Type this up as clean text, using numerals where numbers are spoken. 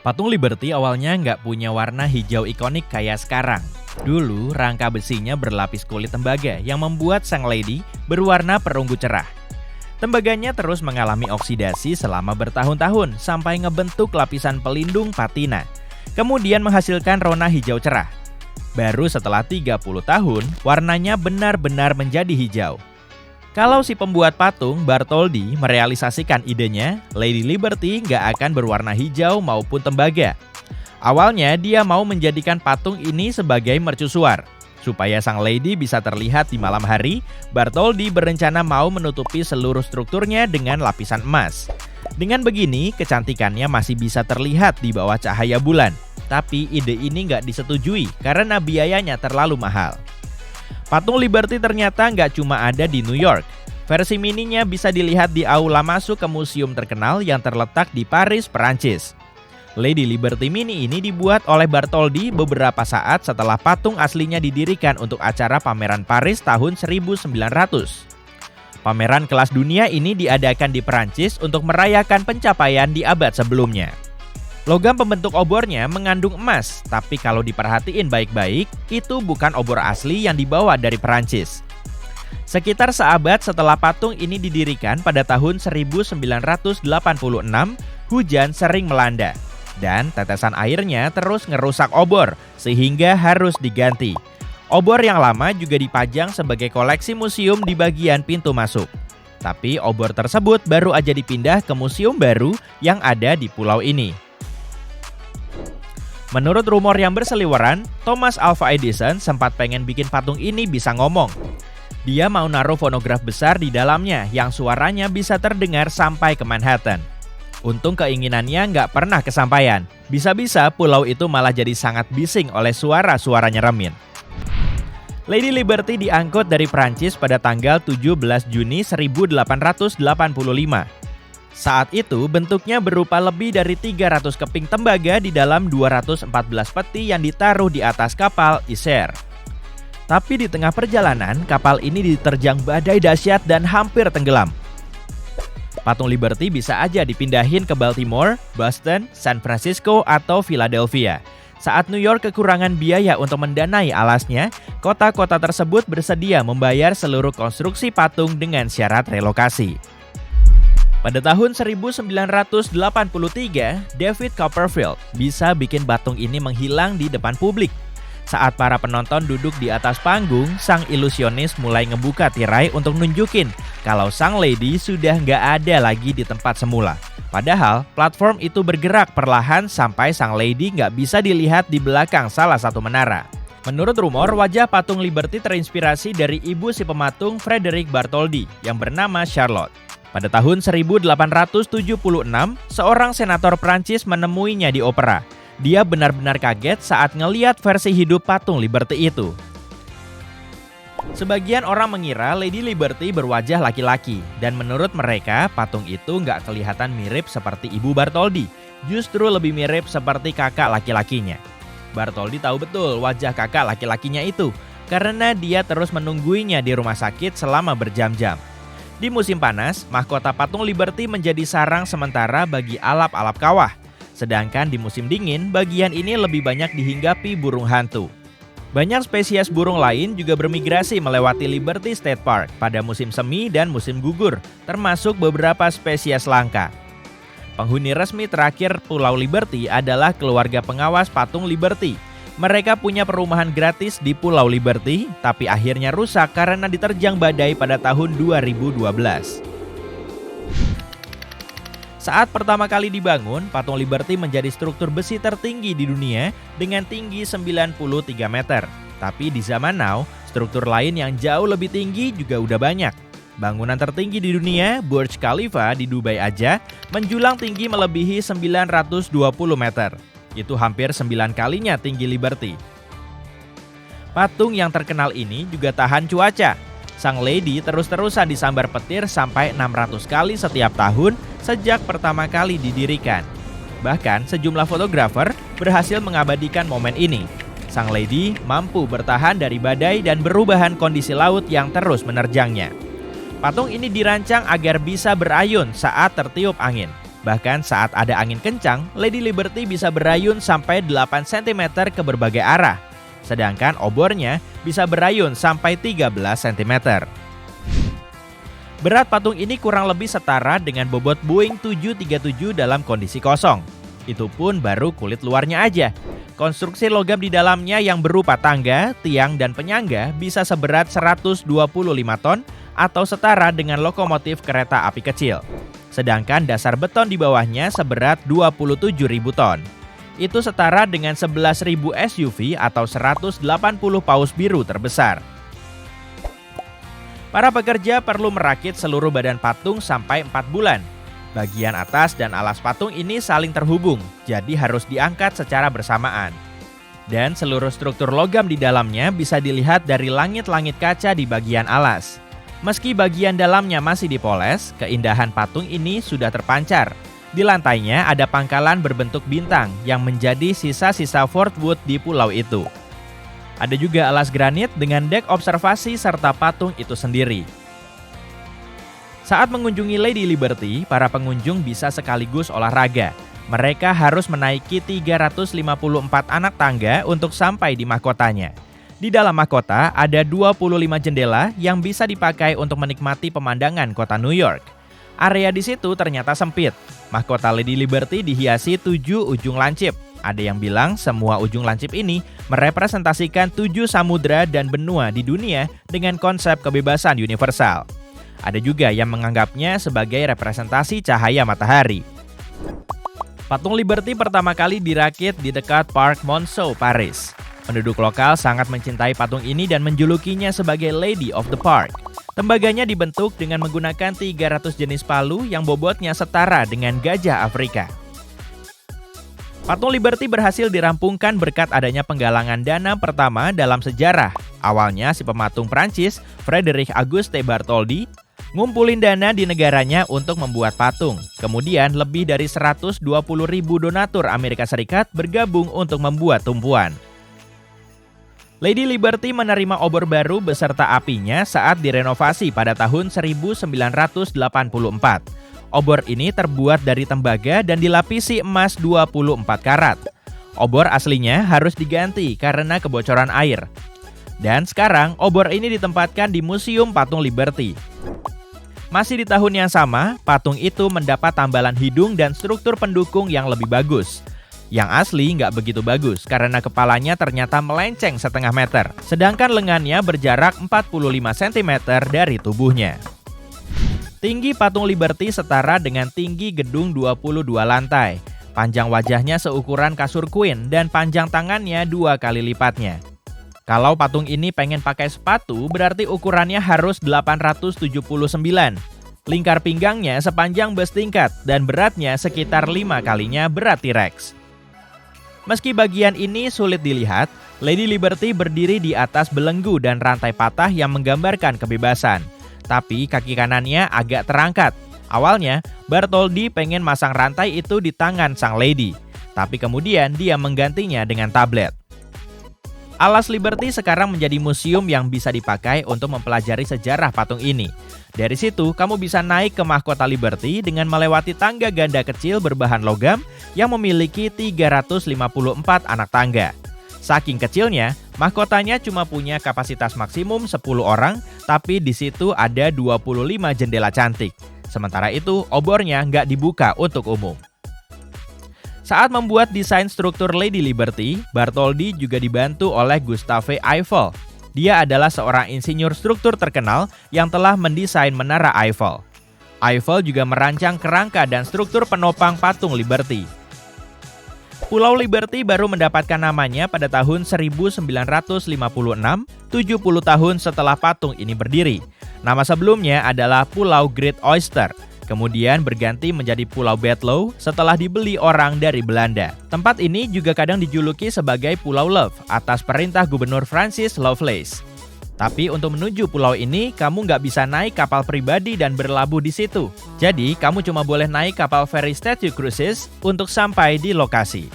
Patung Liberty awalnya nggak punya warna hijau ikonik kayak sekarang. Dulu, rangka besinya berlapis kulit tembaga yang membuat sang lady berwarna perunggu cerah. Tembaganya terus mengalami oksidasi selama bertahun-tahun sampai ngebentuk lapisan pelindung patina, kemudian menghasilkan rona hijau cerah. Baru setelah 30 tahun, warnanya benar-benar menjadi hijau. Kalau si pembuat patung, Bartholdi, merealisasikan idenya, Lady Liberty nggak akan berwarna hijau maupun tembaga. Awalnya dia mau menjadikan patung ini sebagai mercusuar. Supaya sang lady bisa terlihat di malam hari, Bartholdi berencana mau menutupi seluruh strukturnya dengan lapisan emas. Dengan begini, kecantikannya masih bisa terlihat di bawah cahaya bulan. Tapi ide ini nggak disetujui karena biayanya terlalu mahal. Patung Liberty ternyata nggak cuma ada di New York. Versi mininya bisa dilihat di aula masuk ke museum terkenal yang terletak di Paris, Perancis. Lady Liberty Mini ini dibuat oleh Bartholdi beberapa saat setelah patung aslinya didirikan untuk acara pameran Paris tahun 1900. Pameran kelas dunia ini diadakan di Perancis untuk merayakan pencapaian di abad sebelumnya. Logam pembentuk obornya mengandung emas, tapi kalau diperhatiin baik-baik, itu bukan obor asli yang dibawa dari Perancis. Sekitar seabad setelah patung ini didirikan pada tahun 1986, hujan sering melanda. Dan tetesan airnya terus ngerusak obor, sehingga harus diganti. Obor yang lama juga dipajang sebagai koleksi museum di bagian pintu masuk. Tapi obor tersebut baru aja dipindah ke museum baru yang ada di pulau ini. Menurut rumor yang berseliweran, Thomas Alva Edison sempat pengen bikin patung ini bisa ngomong. Dia mau naruh fonograf besar di dalamnya yang suaranya bisa terdengar sampai ke Manhattan. Untung keinginannya nggak pernah kesampaian. Bisa-bisa pulau itu malah jadi sangat bising oleh suara-suara nyeremin. Lady Liberty diangkut dari Prancis pada tanggal 17 Juni 1885. Saat itu bentuknya berupa lebih dari 300 keping tembaga di dalam 214 peti yang ditaruh di atas kapal Isère. Tapi di tengah perjalanan, kapal ini diterjang badai dahsyat dan hampir tenggelam. Patung Liberty bisa aja dipindahin ke Baltimore, Boston, San Francisco, atau Philadelphia. Saat New York kekurangan biaya untuk mendanai alasnya, kota-kota tersebut bersedia membayar seluruh konstruksi patung dengan syarat relokasi. Pada tahun 1983, David Copperfield bisa bikin patung ini menghilang di depan publik. Saat para penonton duduk di atas panggung, sang ilusionis mulai ngebuka tirai untuk nunjukin kalau sang lady sudah nggak ada lagi di tempat semula. Padahal, platform itu bergerak perlahan sampai sang lady nggak bisa dilihat di belakang salah satu menara. Menurut rumor, wajah patung Liberty terinspirasi dari ibu si pematung Frederick Bartholdi yang bernama Charlotte. Pada tahun 1876, seorang senator Prancis menemuinya di opera. Dia benar-benar kaget saat ngeliat versi hidup patung Liberty itu. Sebagian orang mengira Lady Liberty berwajah laki-laki, dan menurut mereka patung itu nggak kelihatan mirip seperti ibu Bartholdi, justru lebih mirip seperti kakak laki-lakinya. Bartholdi tahu betul wajah kakak laki-lakinya itu, karena dia terus menungguinya di rumah sakit selama berjam-jam. Di musim panas, mahkota patung Liberty menjadi sarang sementara bagi alap-alap kawah. Sedangkan di musim dingin, bagian ini lebih banyak dihinggapi burung hantu. Banyak spesies burung lain juga bermigrasi melewati Liberty State Park pada musim semi dan musim gugur, termasuk beberapa spesies langka. Penghuni resmi terakhir Pulau Liberty adalah keluarga pengawas patung Liberty. Mereka punya perumahan gratis di Pulau Liberty, tapi akhirnya rusak karena diterjang badai pada tahun 2012. Saat pertama kali dibangun, patung Liberty menjadi struktur besi tertinggi di dunia dengan tinggi 93 meter. Tapi di zaman now, struktur lain yang jauh lebih tinggi juga udah banyak. Bangunan tertinggi di dunia, Burj Khalifa di Dubai aja, menjulang tinggi melebihi 920 meter. Itu hampir 9 kalinya tinggi Liberty. Patung yang terkenal ini juga tahan cuaca. Sang lady terus-terusan disambar petir sampai 600 kali setiap tahun sejak pertama kali didirikan. Bahkan sejumlah fotografer berhasil mengabadikan momen ini. Sang lady mampu bertahan dari badai dan perubahan kondisi laut yang terus menerjangnya. Patung ini dirancang agar bisa berayun saat tertiup angin. Bahkan saat ada angin kencang, Lady Liberty bisa berayun sampai 8 cm ke berbagai arah. Sedangkan obornya bisa berayun sampai 13 cm. Berat patung ini kurang lebih setara dengan bobot Boeing 737 dalam kondisi kosong. Itu pun baru kulit luarnya aja. Konstruksi logam di dalamnya yang berupa tangga, tiang, dan penyangga bisa seberat 125 ton atau setara dengan lokomotif kereta api kecil. Sedangkan dasar beton di bawahnya seberat 27.000 ton. Itu setara dengan 11.000 SUV atau 180 paus biru terbesar. Para pekerja perlu merakit seluruh badan patung sampai 4 bulan. Bagian atas dan alas patung ini saling terhubung, jadi harus diangkat secara bersamaan. Dan seluruh struktur logam di dalamnya bisa dilihat dari langit-langit kaca di bagian alas. Meski bagian dalamnya masih dipoles, keindahan patung ini sudah terpancar. Di lantainya ada pangkalan berbentuk bintang yang menjadi sisa-sisa Fort Wood di pulau itu. Ada juga alas granit dengan dek observasi serta patung itu sendiri. Saat mengunjungi Lady Liberty, para pengunjung bisa sekaligus olahraga. Mereka harus menaiki 354 anak tangga untuk sampai di mahkotanya. Di dalam mahkota ada 25 jendela yang bisa dipakai untuk menikmati pemandangan kota New York. Area di situ ternyata sempit. Mahkota Lady Liberty dihiasi 7 ujung lancip. Ada yang bilang semua ujung lancip ini merepresentasikan 7 samudra dan benua di dunia dengan konsep kebebasan universal. Ada juga yang menganggapnya sebagai representasi cahaya matahari. Patung Liberty pertama kali dirakit di dekat Parc Monceau, Paris. Penduduk lokal sangat mencintai patung ini dan menjulukinya sebagai Lady of the Park. Tembaganya dibentuk dengan menggunakan 300 jenis palu yang bobotnya setara dengan gajah Afrika. Patung Liberty berhasil dirampungkan berkat adanya penggalangan dana pertama dalam sejarah. Awalnya si pematung Prancis, Frédéric Auguste Bartholdi, ngumpulin dana di negaranya untuk membuat patung. Kemudian lebih dari 120.000 donatur Amerika Serikat bergabung untuk membuat tumpuan. Lady Liberty menerima obor baru beserta apinya saat direnovasi pada tahun 1984. Obor ini terbuat dari tembaga dan dilapisi emas 24 karat. Obor aslinya harus diganti karena kebocoran air. Dan sekarang obor ini ditempatkan di Museum Patung Liberty. Masih di tahun yang sama, patung itu mendapat tambalan hidung dan struktur pendukung yang lebih bagus. Yang asli nggak begitu bagus karena kepalanya ternyata melenceng setengah meter, sedangkan lengannya berjarak 45 cm dari tubuhnya. Tinggi patung Liberty setara dengan tinggi gedung 22 lantai. Panjang wajahnya seukuran kasur queen dan panjang tangannya 2 kali lipatnya. Kalau patung ini pengen pakai sepatu, berarti ukurannya harus 879. Lingkar pinggangnya sepanjang bus tingkat dan beratnya sekitar 5 kalinya berat T-Rex. Meski bagian ini sulit dilihat, Lady Liberty berdiri di atas belenggu dan rantai patah yang menggambarkan kebebasan. Tapi kaki kanannya agak terangkat. Awalnya, Bartholdi pengen masang rantai itu di tangan sang lady. Tapi kemudian dia menggantinya dengan tablet. Alas Liberty sekarang menjadi museum yang bisa dipakai untuk mempelajari sejarah patung ini. Dari situ, kamu bisa naik ke mahkota Liberty dengan melewati tangga ganda kecil berbahan logam yang memiliki 354 anak tangga. Saking kecilnya, mahkotanya cuma punya kapasitas maksimum 10 orang, tapi di situ ada 25 jendela cantik. Sementara itu, obornya nggak dibuka untuk umum. Saat membuat desain struktur Lady Liberty, Bartholdi juga dibantu oleh Gustave Eiffel. Dia adalah seorang insinyur struktur terkenal yang telah mendesain Menara Eiffel. Eiffel juga merancang kerangka dan struktur penopang patung Liberty. Pulau Liberty baru mendapatkan namanya pada tahun 1956, 70 tahun setelah patung ini berdiri. Nama sebelumnya adalah Pulau Great Oyster. Kemudian berganti menjadi Pulau Bedloe setelah dibeli orang dari Belanda. Tempat ini juga kadang dijuluki sebagai Pulau Love atas perintah Gubernur Francis Lovelace. Tapi untuk menuju pulau ini, kamu nggak bisa naik kapal pribadi dan berlabuh di situ. Jadi, kamu cuma boleh naik kapal feri Statue Cruises untuk sampai di lokasi.